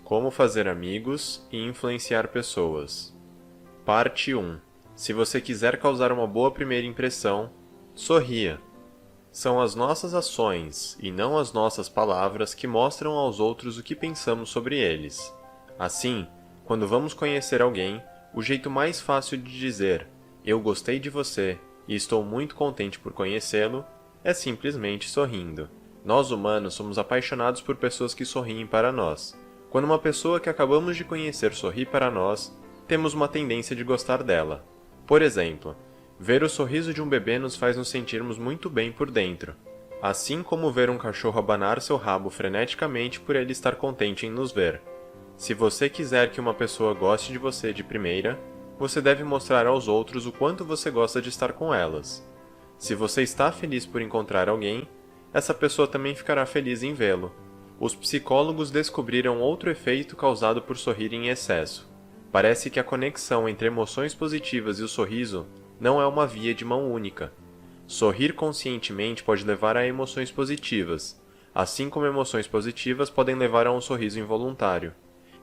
Como fazer amigos e influenciar pessoas. Parte 1. Se você quiser causar uma boa primeira impressão, sorria. São as nossas ações, e não as nossas palavras, que mostram aos outros o que pensamos sobre eles. Assim, quando vamos conhecer alguém, o jeito mais fácil de dizer "eu gostei de você" e "estou muito contente por conhecê-lo" é simplesmente sorrindo. Nós humanos somos apaixonados por pessoas que sorriem para nós. Quando uma pessoa que acabamos de conhecer sorri para nós, temos uma tendência de gostar dela. Por exemplo, ver o sorriso de um bebê nos faz nos sentirmos muito bem por dentro, assim como ver um cachorro abanar seu rabo freneticamente por ele estar contente em nos ver. Se você quiser que uma pessoa goste de você de primeira, você deve mostrar aos outros o quanto você gosta de estar com elas. Se você está feliz por encontrar alguém, essa pessoa também ficará feliz em vê-lo. Os psicólogos descobriram outro efeito causado por sorrir em excesso. Parece que a conexão entre emoções positivas e o sorriso não é uma via de mão única. Sorrir conscientemente pode levar a emoções positivas, assim como emoções positivas podem levar a um sorriso involuntário.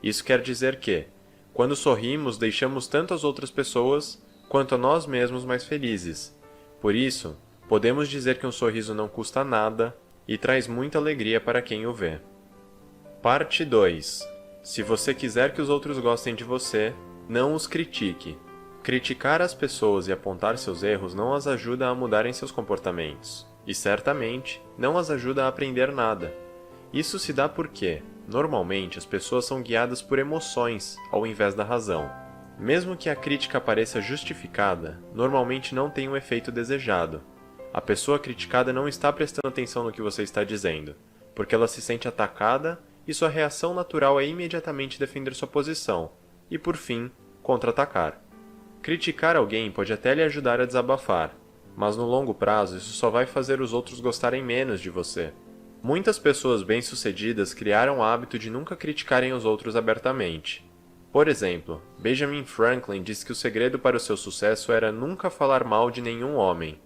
Isso quer dizer que, quando sorrimos, deixamos tanto as outras pessoas quanto a nós mesmos mais felizes. Por isso, podemos dizer que um sorriso não custa nada e traz muita alegria para quem o vê. Parte 2. Se você quiser que os outros gostem de você, não os critique. Criticar as pessoas e apontar seus erros não as ajuda a mudarem seus comportamentos, e certamente não as ajuda a aprender nada. Isso se dá porque, normalmente, as pessoas são guiadas por emoções ao invés da razão. Mesmo que a crítica pareça justificada, normalmente não tem o efeito desejado. A pessoa criticada não está prestando atenção no que você está dizendo, porque ela se sente atacada e sua reação natural é imediatamente defender sua posição e, por fim, contra-atacar. Criticar alguém pode até lhe ajudar a desabafar, mas no longo prazo isso só vai fazer os outros gostarem menos de você. Muitas pessoas bem-sucedidas criaram o hábito de nunca criticarem os outros abertamente. Por exemplo, Benjamin Franklin disse que o segredo para o seu sucesso era nunca falar mal de nenhum homem.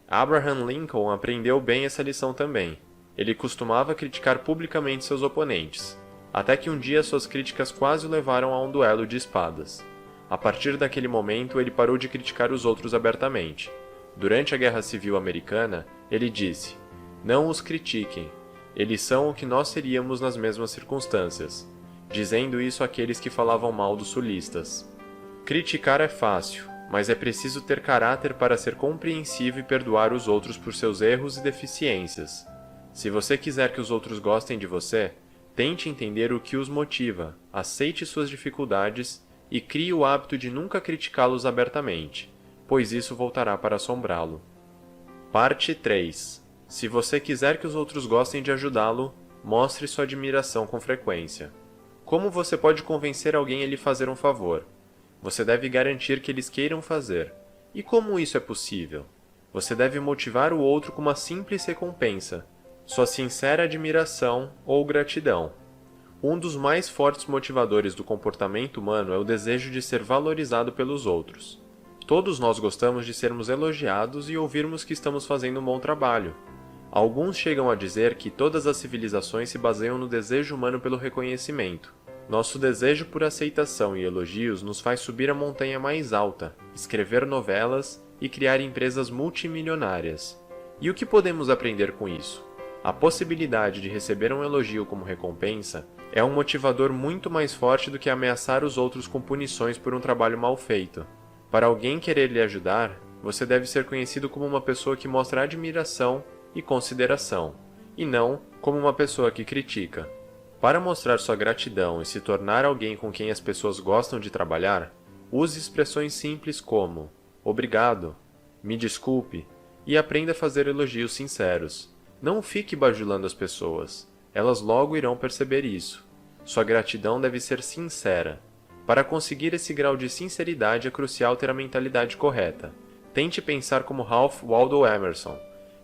Abraham Lincoln aprendeu bem essa lição também. Ele costumava criticar publicamente seus oponentes, até que um dia suas críticas quase o levaram a um duelo de espadas. A partir daquele momento, ele parou de criticar os outros abertamente. Durante a Guerra Civil Americana, ele disse: "Não os critiquem. Eles são o que nós seríamos nas mesmas circunstâncias", dizendo isso àqueles que falavam mal dos sulistas. Criticar é fácil, mas é preciso ter caráter para ser compreensivo e perdoar os outros por seus erros e deficiências. Se você quiser que os outros gostem de você, tente entender o que os motiva, aceite suas dificuldades e crie o hábito de nunca criticá-los abertamente, pois isso voltará para assombrá-lo. Parte 3. Se você quiser que os outros gostem de ajudá-lo, mostre sua admiração com frequência. Como você pode convencer alguém a lhe fazer um favor? Você deve garantir que eles queiram fazer. E como isso é possível? Você deve motivar o outro com uma simples recompensa, sua sincera admiração ou gratidão. Um dos mais fortes motivadores do comportamento humano é o desejo de ser valorizado pelos outros. Todos nós gostamos de sermos elogiados e ouvirmos que estamos fazendo um bom trabalho. Alguns chegam a dizer que todas as civilizações se baseiam no desejo humano pelo reconhecimento. Nosso desejo por aceitação e elogios nos faz subir a montanha mais alta, escrever novelas e criar empresas multimilionárias. E o que podemos aprender com isso? A possibilidade de receber um elogio como recompensa é um motivador muito mais forte do que ameaçar os outros com punições por um trabalho mal feito. Para alguém querer lhe ajudar, você deve ser conhecido como uma pessoa que mostra admiração e consideração, e não como uma pessoa que critica. Para mostrar sua gratidão e se tornar alguém com quem as pessoas gostam de trabalhar, use expressões simples como "obrigado", "me desculpe" e aprenda a fazer elogios sinceros. Não fique bajulando as pessoas. Elas logo irão perceber isso. Sua gratidão deve ser sincera. Para conseguir esse grau de sinceridade é crucial ter a mentalidade correta. Tente pensar como Ralph Waldo Emerson,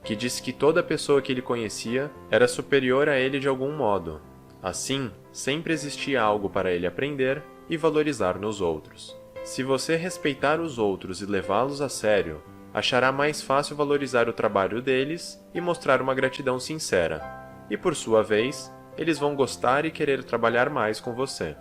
que disse que toda pessoa que ele conhecia era superior a ele de algum modo. Assim, sempre existia algo para ele aprender e valorizar nos outros. Se você respeitar os outros e levá-los a sério, achará mais fácil valorizar o trabalho deles e mostrar uma gratidão sincera. E por sua vez, eles vão gostar e querer trabalhar mais com você.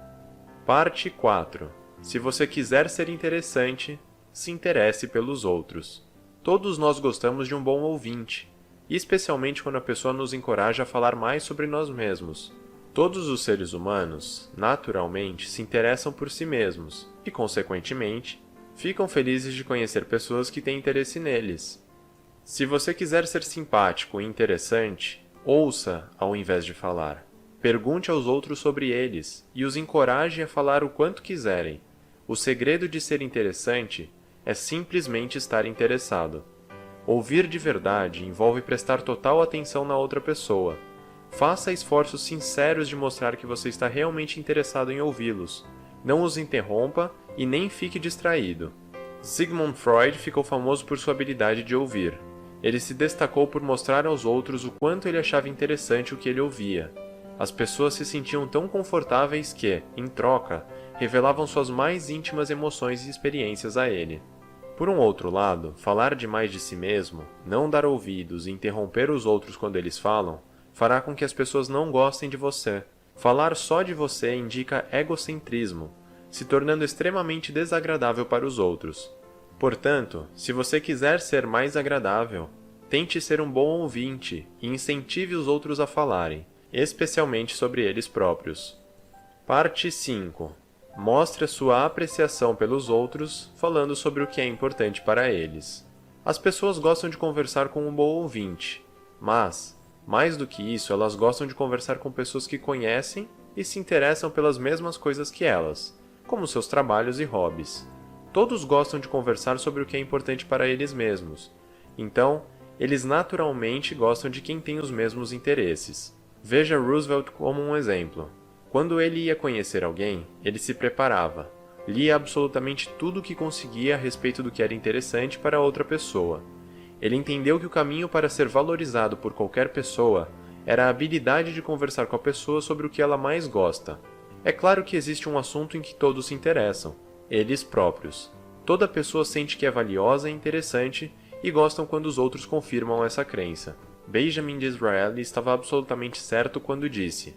Parte 4. Se você quiser ser interessante, se interesse pelos outros. Todos nós gostamos de um bom ouvinte, e especialmente quando a pessoa nos encoraja a falar mais sobre nós mesmos. Todos os seres humanos, naturalmente, se interessam por si mesmos e, consequentemente, ficam felizes de conhecer pessoas que têm interesse neles. Se você quiser ser simpático e interessante, ouça ao invés de falar. Pergunte aos outros sobre eles e os encoraje a falar o quanto quiserem. O segredo de ser interessante é simplesmente estar interessado. Ouvir de verdade envolve prestar total atenção na outra pessoa. Faça esforços sinceros de mostrar que você está realmente interessado em ouvi-los. Não os interrompa e nem fique distraído. Sigmund Freud ficou famoso por sua habilidade de ouvir. Ele se destacou por mostrar aos outros o quanto ele achava interessante o que ele ouvia. As pessoas se sentiam tão confortáveis que, em troca, revelavam suas mais íntimas emoções e experiências a ele. Por um outro lado, falar demais de si mesmo, não dar ouvidos e interromper os outros quando eles falam, fará com que as pessoas não gostem de você. Falar só de você indica egocentrismo, se tornando extremamente desagradável para os outros. Portanto, se você quiser ser mais agradável, tente ser um bom ouvinte e incentive os outros a falarem, especialmente sobre eles próprios. Parte 5. Mostre a sua apreciação pelos outros, falando sobre o que é importante para eles. As pessoas gostam de conversar com um bom ouvinte, mas, mais do que isso, elas gostam de conversar com pessoas que conhecem e se interessam pelas mesmas coisas que elas, como seus trabalhos e hobbies. Todos gostam de conversar sobre o que é importante para eles mesmos, então, eles naturalmente gostam de quem tem os mesmos interesses. Veja Roosevelt como um exemplo. Quando ele ia conhecer alguém, ele se preparava, lia absolutamente tudo o que conseguia a respeito do que era interessante para outra pessoa. Ele entendeu que o caminho para ser valorizado por qualquer pessoa era a habilidade de conversar com a pessoa sobre o que ela mais gosta. É claro que existe um assunto em que todos se interessam, eles próprios. Toda pessoa sente que é valiosa e interessante e gostam quando os outros confirmam essa crença. Benjamin Disraeli estava absolutamente certo quando disse: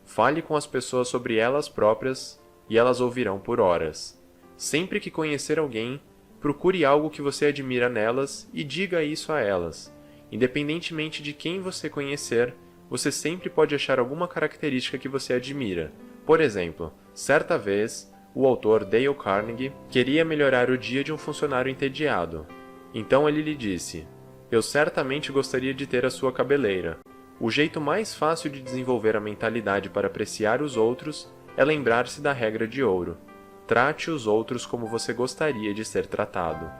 fale com as pessoas sobre elas próprias e elas ouvirão por horas. Sempre que conhecer alguém, procure algo que você admira nelas e diga isso a elas. Independentemente de quem você conhecer, você sempre pode achar alguma característica que você admira. Por exemplo, certa vez, o autor Dale Carnegie queria melhorar o dia de um funcionário entediado. Então ele lhe disse: eu certamente gostaria de ter a sua cabeleira. O jeito mais fácil de desenvolver a mentalidade para apreciar os outros é lembrar-se da regra de ouro. Trate os outros como você gostaria de ser tratado.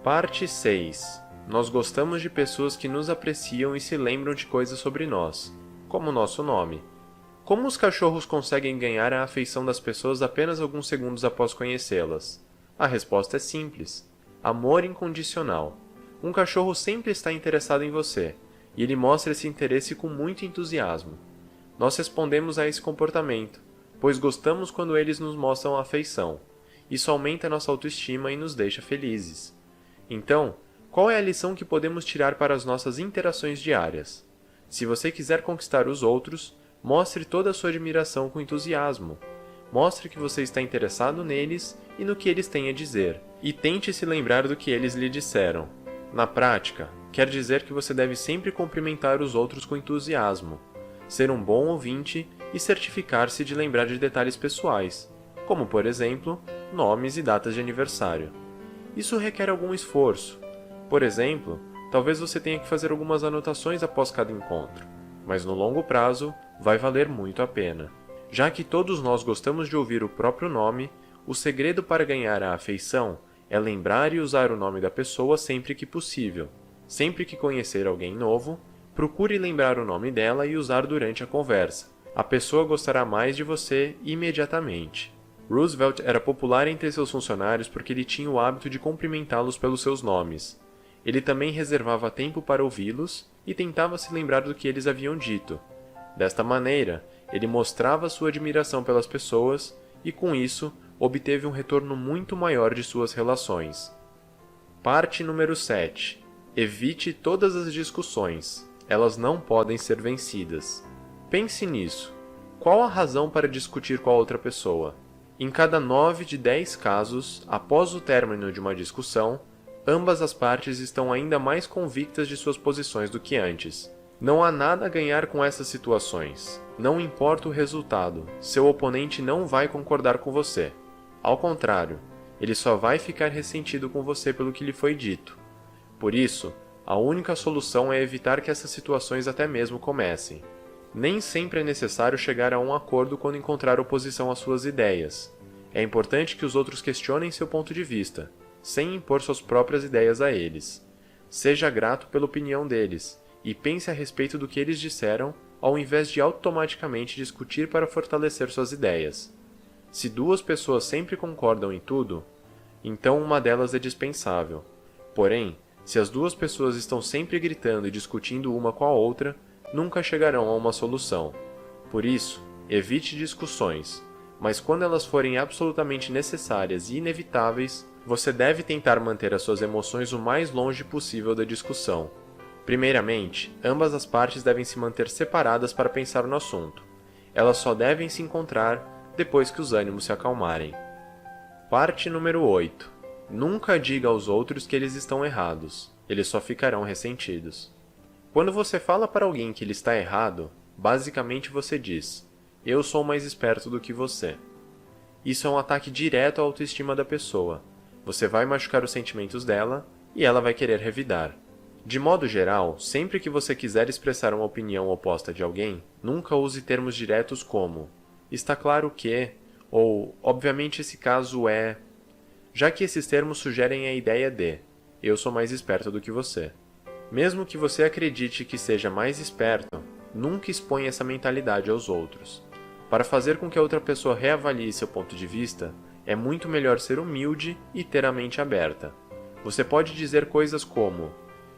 Parte 6. Nós gostamos de pessoas que nos apreciam e se lembram de coisas sobre nós, como nosso nome. Como os cachorros conseguem ganhar a afeição das pessoas apenas alguns segundos após conhecê-las? A resposta é simples: amor incondicional. Um cachorro sempre está interessado em você, e ele mostra esse interesse com muito entusiasmo. Nós respondemos a esse comportamento, pois gostamos quando eles nos mostram afeição. Isso aumenta nossa autoestima e nos deixa felizes. Então, qual é a lição que podemos tirar para as nossas interações diárias? Se você quiser conquistar os outros, mostre toda a sua admiração com entusiasmo. Mostre que você está interessado neles e no que eles têm a dizer, e tente se lembrar do que eles lhe disseram. Na prática, quer dizer que você deve sempre cumprimentar os outros com entusiasmo, ser um bom ouvinte e certificar-se de lembrar de detalhes pessoais, como, por exemplo, nomes e datas de aniversário. Isso requer algum esforço. Por exemplo, talvez você tenha que fazer algumas anotações após cada encontro, mas no longo prazo vai valer muito a pena. Já que todos nós gostamos de ouvir o próprio nome, o segredo para ganhar a afeição é lembrar e usar o nome da pessoa sempre que possível. Sempre que conhecer alguém novo, procure lembrar o nome dela e usar durante a conversa. A pessoa gostará mais de você imediatamente. Roosevelt era popular entre seus funcionários porque ele tinha o hábito de cumprimentá-los pelos seus nomes. Ele também reservava tempo para ouvi-los e tentava se lembrar do que eles haviam dito. Desta maneira, ele mostrava sua admiração pelas pessoas e, com isso, obteve um retorno muito maior de suas relações. Parte número 7. Evite todas as discussões. Elas não podem ser vencidas. Pense nisso. Qual a razão para discutir com a outra pessoa? Em cada 9 de 10 casos, após o término de uma discussão, ambas as partes estão ainda mais convictas de suas posições do que antes. Não há nada a ganhar com essas situações. Não importa o resultado, seu oponente não vai concordar com você. Ao contrário, ele só vai ficar ressentido com você pelo que lhe foi dito. Por isso, a única solução é evitar que essas situações até mesmo comecem. Nem sempre é necessário chegar a um acordo quando encontrar oposição às suas ideias. É importante que os outros questionem seu ponto de vista, sem impor suas próprias ideias a eles. Seja grato pela opinião deles e pense a respeito do que eles disseram, ao invés de automaticamente discutir para fortalecer suas ideias. Se duas pessoas sempre concordam em tudo, então uma delas é dispensável. Porém, se as duas pessoas estão sempre gritando e discutindo uma com a outra, nunca chegarão a uma solução. Por isso, evite discussões, mas quando elas forem absolutamente necessárias e inevitáveis, você deve tentar manter as suas emoções o mais longe possível da discussão. Primeiramente, ambas as partes devem se manter separadas para pensar no assunto. Elas só devem se encontrar depois que os ânimos se acalmarem. Parte número 8. Nunca diga aos outros que eles estão errados. Eles só ficarão ressentidos. Quando você fala para alguém que ele está errado, basicamente você diz: eu sou mais esperto do que você. Isso é um ataque direto à autoestima da pessoa. Você vai machucar os sentimentos dela e ela vai querer revidar. De modo geral, sempre que você quiser expressar uma opinião oposta de alguém, nunca use termos diretos como está claro que, ou obviamente esse caso é, já que esses termos sugerem a ideia de eu sou mais esperto do que você. Mesmo que você acredite que seja mais esperto, nunca exponha essa mentalidade aos outros. Para fazer com que a outra pessoa reavalie seu ponto de vista, é muito melhor ser humilde e ter a mente aberta. Você pode dizer coisas como: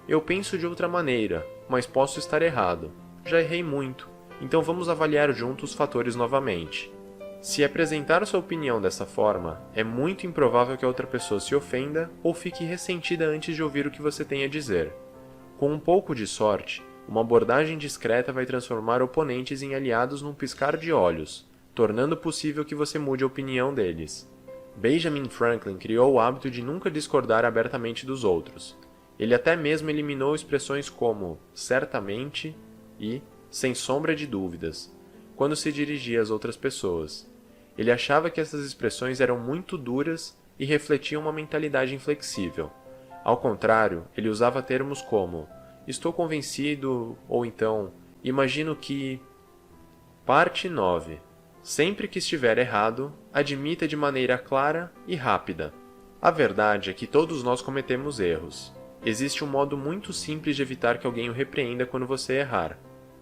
eu penso de outra maneira, mas posso estar errado. Já errei muito, então vamos avaliar juntos os fatores novamente. Se apresentar sua opinião dessa forma, é muito improvável que a outra pessoa se ofenda ou fique ressentida antes de ouvir o que você tem a dizer. Com um pouco de sorte, uma abordagem discreta vai transformar oponentes em aliados num piscar de olhos, tornando possível que você mude a opinião deles. Benjamin Franklin criou o hábito de nunca discordar abertamente dos outros. Ele até mesmo eliminou expressões como certamente e sem sombra de dúvidas, quando se dirigia às outras pessoas. Ele achava que essas expressões eram muito duras e refletiam uma mentalidade inflexível. Ao contrário, ele usava termos como estou convencido ou então imagino que. Parte 9. Sempre que estiver errado, admita de maneira clara e rápida. A verdade é que todos nós cometemos erros. Existe um modo muito simples de evitar que alguém o repreenda quando você errar.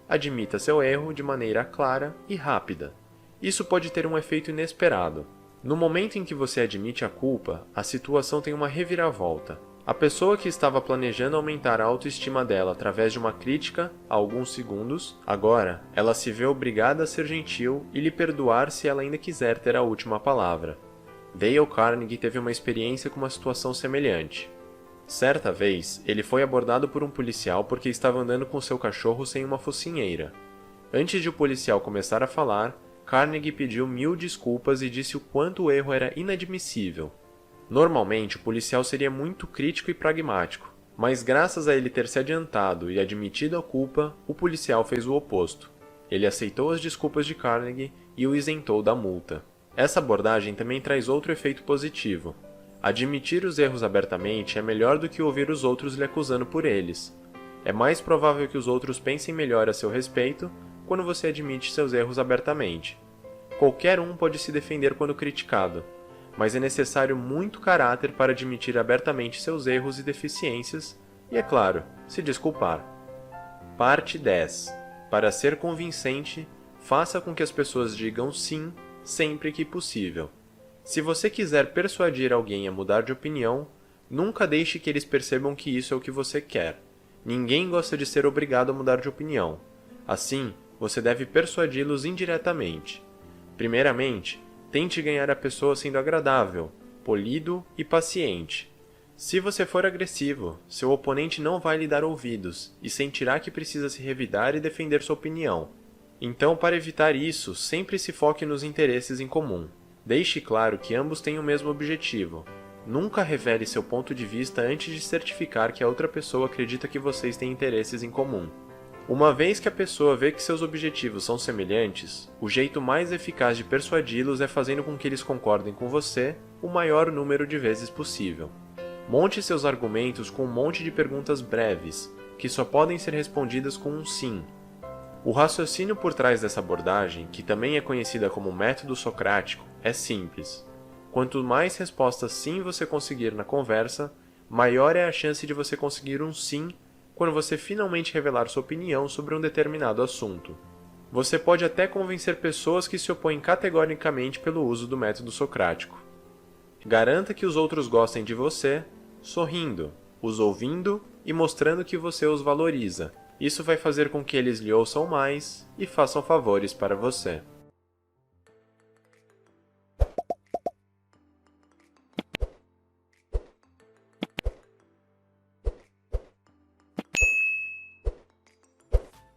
Admita seu erro de maneira clara e rápida. Isso pode ter um efeito inesperado. No momento em que você admite a culpa, a situação tem uma reviravolta. A pessoa que estava planejando aumentar a autoestima dela através de uma crítica há alguns segundos, agora ela se vê obrigada a ser gentil e lhe perdoar se ela ainda quiser ter a última palavra. Dale Carnegie teve uma experiência com uma situação semelhante. Certa vez, ele foi abordado por um policial porque estava andando com seu cachorro sem uma focinheira. Antes de o policial começar a falar, Carnegie pediu 1000 desculpas e disse o quanto o erro era inadmissível. Normalmente, o policial seria muito crítico e pragmático, mas graças a ele ter se adiantado e admitido a culpa, o policial fez o oposto. Ele aceitou as desculpas de Carnegie e o isentou da multa. Essa abordagem também traz outro efeito positivo. Admitir os erros abertamente é melhor do que ouvir os outros lhe acusando por eles. É mais provável que os outros pensem melhor a seu respeito quando você admite seus erros abertamente. Qualquer um pode se defender quando criticado, mas é necessário muito caráter para admitir abertamente seus erros e deficiências e, é claro, se desculpar. Parte 10. Para ser convincente, faça com que as pessoas digam sim sempre que possível. Se você quiser persuadir alguém a mudar de opinião, nunca deixe que eles percebam que isso é o que você quer. Ninguém gosta de ser obrigado a mudar de opinião. Assim, você deve persuadi-los indiretamente. Primeiramente, tente ganhar a pessoa sendo agradável, polido e paciente. Se você for agressivo, seu oponente não vai lhe dar ouvidos e sentirá que precisa se revidar e defender sua opinião. Então, para evitar isso, sempre se foque nos interesses em comum. Deixe claro que ambos têm o mesmo objetivo. Nunca revele seu ponto de vista antes de certificar que a outra pessoa acredita que vocês têm interesses em comum. Uma vez que a pessoa vê que seus objetivos são semelhantes, o jeito mais eficaz de persuadi-los é fazendo com que eles concordem com você o maior número de vezes possível. Monte seus argumentos com um monte de perguntas breves, que só podem ser respondidas com um sim. O raciocínio por trás dessa abordagem, que também é conhecida como método socrático, é simples. Quanto mais respostas sim você conseguir na conversa, maior é a chance de você conseguir um sim quando você finalmente revelar sua opinião sobre um determinado assunto. Você pode até convencer pessoas que se opõem categoricamente pelo uso do método socrático. Garanta que os outros gostem de você, sorrindo, os ouvindo e mostrando que você os valoriza. Isso vai fazer com que eles lhe ouçam mais e façam favores para você.